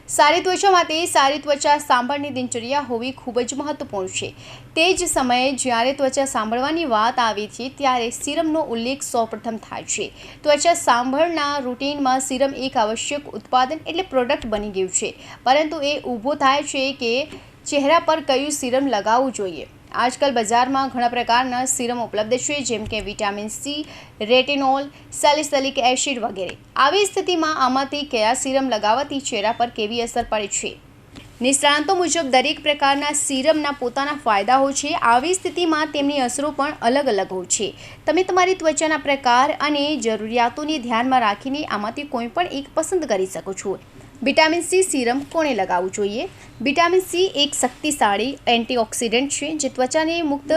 સારી ત્વચા માટે સારી ત્વચા સાંભળની દિનચર્યા હોવી ખૂબ જ મહત્વપૂર્ણ છે। તે જ સમયે જ્યારે ત્વચા સાંભળવાની વાત આવે છે ત્યારે સીરમનો ઉલ્લેખ સૌપ્રથમ થાય છે। ત્વચા સાંભળના રૂટીનમાં સીરમ એક આવશ્યક ઉત્પાદન એટલે પ્રોડક્ટ બની ગયું છે, પરંતુ એ ઊભો થાય છે કે ચહેરા પર કયું સીરમ લગાવવું જોઈએ। આજકાલ બજારમાં ઘણા પ્રકારના સીરમ ઉપલબ્ધ છે, જેમ કે vitamin C, retinol, salicylic acid વગેરે। આવી સ્થિતિમાં આમાંથી કયા સીરમ લગાવવાથી ચહેરા પર કેવી અસર પડે છે? નિષ્ણાતો મુજબ દરેક પ્રકારના સીરમના પોતાના ફાયદા હોય છે। આવી સ્થિતિમાં તેમની અસરો પણ અલગ અલગ હોય છે। તમે તમારી ત્વચાના પ્રકાર અને જરૂરિયાતોને ધ્યાનમાં રાખીને આમાંથી કોઈ પણ એક પસંદ કરી શકો છો। વિટામિન સી સીરમ કોણે લગાવવું જોઈએ? વિટામિન સી એક શક્તિશાળી એન્ટીઓક્સિડન્ટ છે, જે ત્વચાને મુક્ત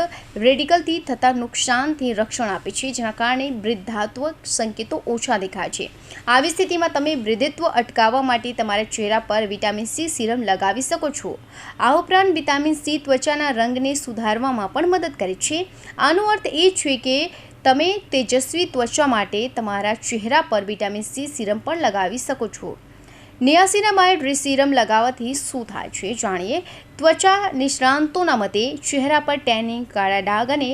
રેડિકલથી થતા નુકસાનથી રક્ષણ આપે છે, જેના કારણે વૃદ્ધાત્વ સંકેતો ઓછા દેખાય છે। આવી સ્થિતિમાં તમે વૃદ્ધત્વ અટકાવવા માટે તમારા ચહેરા પર વિટામિન સી સીરમ લગાવી શકો છો। આ ઉપરાંત વિટામિન સી ત્વચાના રંગને સુધારવામાં પણ મદદ કરે છે। આનો અર્થ એ છે કે તમે તેજસ્વી ત્વચા માટે તમારા ચહેરા પર વિટામિન સી સીરમ પણ લગાવી શકો છો। નિયાસિનામાઇડ સીરમ લગાવવાથી શું થાય છે, જાણીએ। ત્વચા નિષ્ણાંતોના મતે ચહેરા પર ટેનિંગ, કાળા ડાઘ અને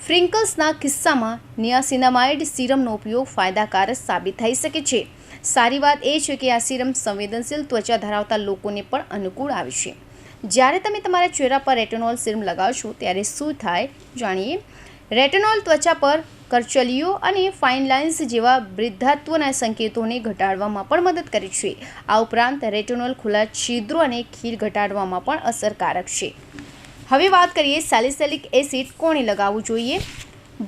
ફ્રિંકલ્સના કિસ્સામાં નિયાસિનામાઇડ સીરમનો ઉપયોગ ફાયદાકારક સાબિત થઈ શકે છે। સારી વાત એ છે કે આ સીરમ સંવેદનશીલ ત્વચા ધરાવતા લોકોને પણ અનુકૂળ આવે છે। જ્યારે તમે તમારા ચહેરા પર રેટિનોલ સીરમ લગાવશો ત્યારે શું થાય, જાણીએ। રેટિનોલ ત્વચા પર કરચલીઓ અને ફાઇન લાઇન્સ જેવા વૃદ્ધાત્વના સંકેતોને ઘટાડવામાં પણ મદદ કરે છે। આ ઉપરાંત રેટિનોલ ખુલ્લા છિદ્રો અને ખીલ ઘટાડવામાં પણ અસરકારક છે। હવે વાત કરીએ સેલિસિલિક એસિડ કોણે લગાવવું જોઈએ?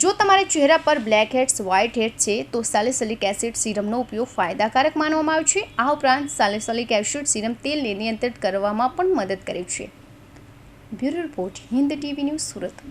જો તમારા ચહેરા પર બ્લેક હેડ્સ, વ્હાઇટ હેડ્સ છે તો સેલિસિલિક એસિડ સીરમનો ઉપયોગ ફાયદાકારક માનવામાં આવે છે। આ ઉપરાંત સેલિસિલિક એસિડ સીરમ તેલને નિયંત્રિત કરવામાં પણ મદદ કરે છે। Bureau report, Hind TV news, Surat.